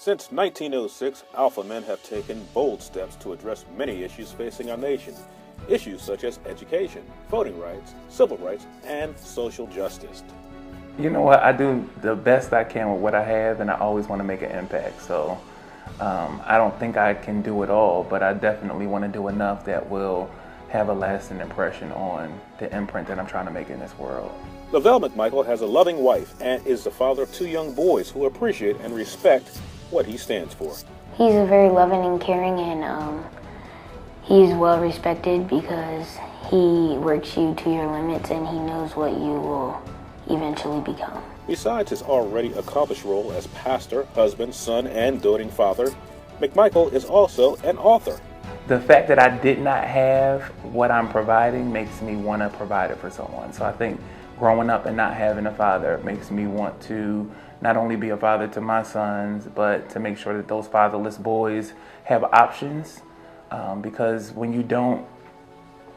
Since 1906, alpha men have taken bold steps to address many issues facing our nation. Issues such as education, voting rights, civil rights, and social justice. You know what? I do the best I can with what I have, and I always want to make an impact. So I don't think I can do it all, but I definitely want to do enough that will have a lasting impression on the imprint that I'm trying to make in this world. Lovelle McMichael has a loving wife and is the father of two young boys who appreciate and respect what he stands for. He's very loving and caring, and he's well respected because he works you to your limits and he knows what you will eventually become. Besides his already accomplished role as pastor, husband, son, and doting father, McMichael is also an author. The fact that I did not have what I'm providing makes me want to provide it for someone. So I think growing up and not having a father makes me want to not only be a father to my sons, but to make sure that those fatherless boys have options. Because when you don't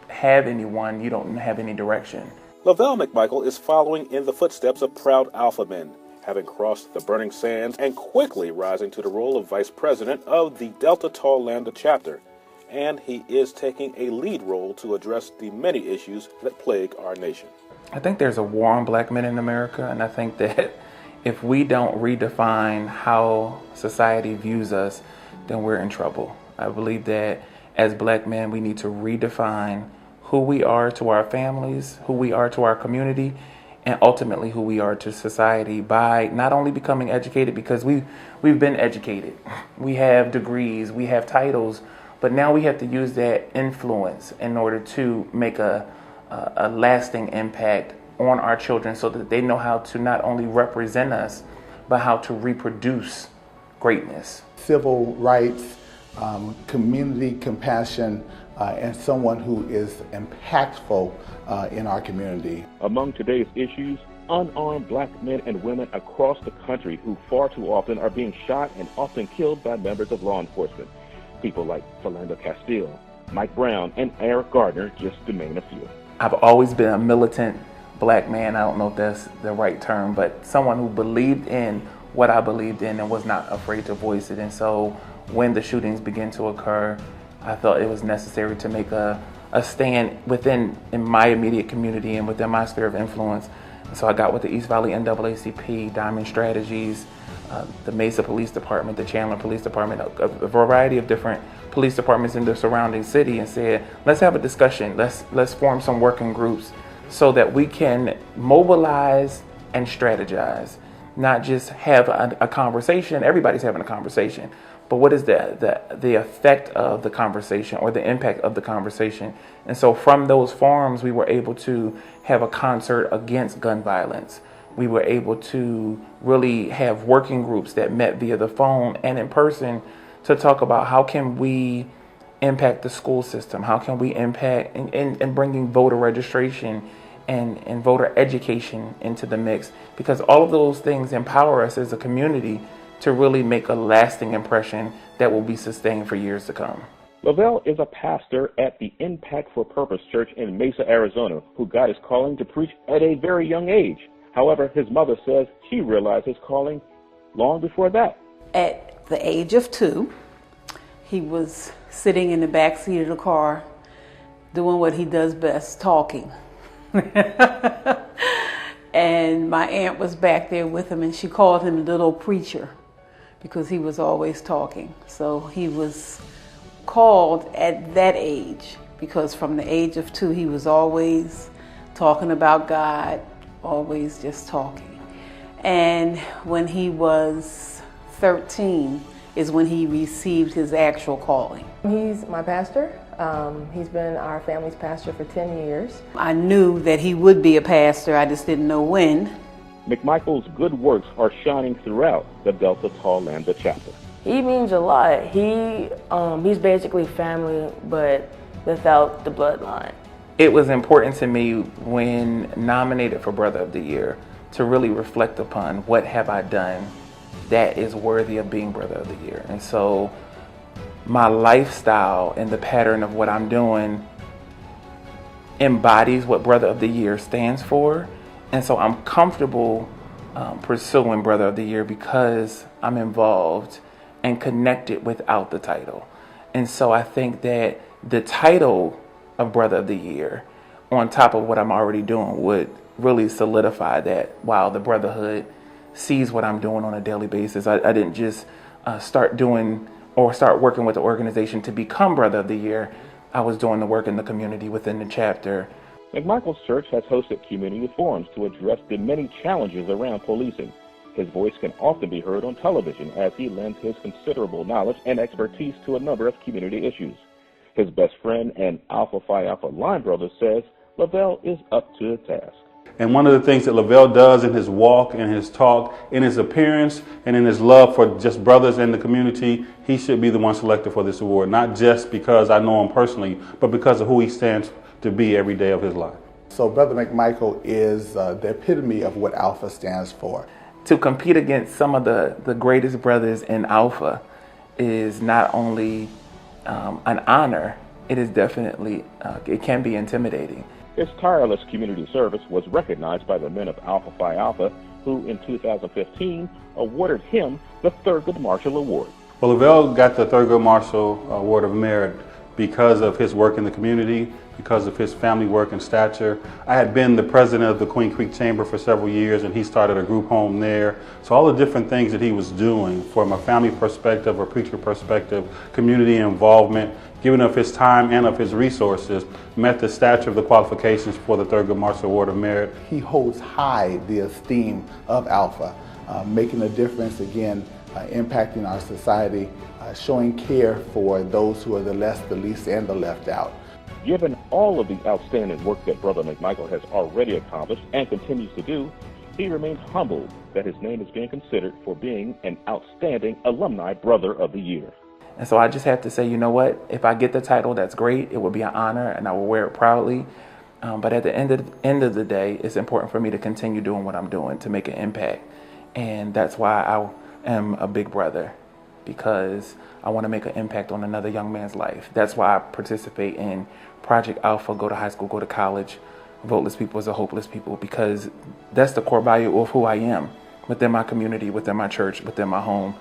have anyone, you don't have any direction. Lovelle McMichael is following in the footsteps of proud alpha men, having crossed the burning sands and quickly rising to the role of vice president of the Delta Tau Lambda chapter. And he is taking a lead role to address the many issues that plague our nation. I think there's a war on black men in America, and I think that if we don't redefine how society views us, then we're in trouble. I believe that as black men, we need to redefine who we are to our families, who we are to our community, and ultimately who we are to society by not only becoming educated, because we've been educated. We have degrees, we have titles, but now we have to use that influence in order to make a lasting impact on our children so that they know how to not only represent us, but how to reproduce greatness. Civil rights, community compassion, and someone who is impactful in our community. Among today's issues, unarmed black men and women across the country who far too often are being shot and often killed by members of law enforcement. People like Philando Castile, Mike Brown, and Eric Gardner, just to name a few. I've always been a militant black man. I don't know if that's the right term, but someone who believed in what I believed in and was not afraid to voice it. And so when the shootings began to occur, I felt it was necessary to make a stand in my immediate community and within my sphere of influence. And so I got with the East Valley NAACP, Diamond Strategies, the Mesa Police Department, the Chandler Police Department, a variety of different police departments in the surrounding city, and said, let's have a discussion, let's form some working groups so that we can mobilize and strategize, not just have a conversation. Everybody's having a conversation, but what is the effect of the conversation or the impact of the conversation? And so from those forums, we were able to have a concert against gun violence. We were able to really have working groups that met via the phone and in person to talk about how can we impact the school system, how can we impact in bringing voter registration and voter education into the mix, because all of those things empower us as a community to really make a lasting impression that will be sustained for years to come. Lovelle is a pastor at the Impact for Purpose Church in Mesa, Arizona, who got his calling to preach at a very young age. However, his mother says he realized his calling long before that. At the age of 2, he was sitting in the back seat of the car doing what he does best, talking. And my aunt was back there with him, and she called him little preacher because he was always talking. So he was called at that age because from the age of 2, he was always talking about God, always just talking. And when he was 13 is when he received his actual calling. He's my pastor. He's been our family's pastor for 10 years. I knew that he would be a pastor, I just didn't know when. McMichael's good works are shining throughout the Delta Tau Lambda chapter. He means a lot. He's basically family, but without the bloodline. It was important to me when nominated for Brother of the Year to really reflect upon what have I done that is worthy of being Brother of the Year. And so my lifestyle and the pattern of what I'm doing embodies what Brother of the Year stands for. And so I'm comfortable pursuing Brother of the Year because I'm involved and connect it without the title. And so I think that the title of Brother of the Year, on top of what I'm already doing, would really solidify that, wow, the brotherhood sees what I'm doing on a daily basis. I didn't just start doing or start working with the organization to become Brother of the Year. I was doing the work in the community within the chapter. McMichael's church has hosted community forums to address the many challenges around policing. His voice can often be heard on television as he lends his considerable knowledge and expertise to a number of community issues. His best friend and Alpha Phi Alpha line brother says Lovelle is up to the task. And one of the things that Lovelle does in his walk, in his talk, in his appearance, and in his love for just brothers in the community, he should be the one selected for this award, not just because I know him personally, but because of who he stands to be every day of his life. So Brother McMichael is the epitome of what Alpha stands for. To compete against some of the greatest brothers in Alpha is not only an honor, it is definitely, it can be intimidating. His tireless community service was recognized by the men of Alpha Phi Alpha, who in 2015 awarded him the Thurgood Marshall Award. Well, Lovelle got the Thurgood Marshall Award of Merit because of his work in the community, because of his family work and stature. I had been the president of the Queen Creek Chamber for several years, and he started a group home there. So all the different things that he was doing from a family perspective, a preacher perspective, community involvement, giving of his time and of his resources, met the stature of the qualifications for the Thurgood Marshall Award of Merit. He holds high the esteem of Alpha, making a difference, again, impacting our society, showing care for those who are the less, the least, and the left out. Given all of the outstanding work that Brother McMichael has already accomplished and continues to do, he remains humbled that his name is being considered for being an outstanding alumni Brother of the Year. And so I just have to say, you know what? If I get the title, that's great. It will be an honor, and I will wear it proudly. But at the end of the day, it's important for me to continue doing what I'm doing to make an impact. And that's why I am a big brother, because I want to make an impact on another young man's life. That's why I participate in Project Alpha, go to high school, go to college, voteless people as a hopeless people, because that's the core value of who I am within my community, within my church, within my home.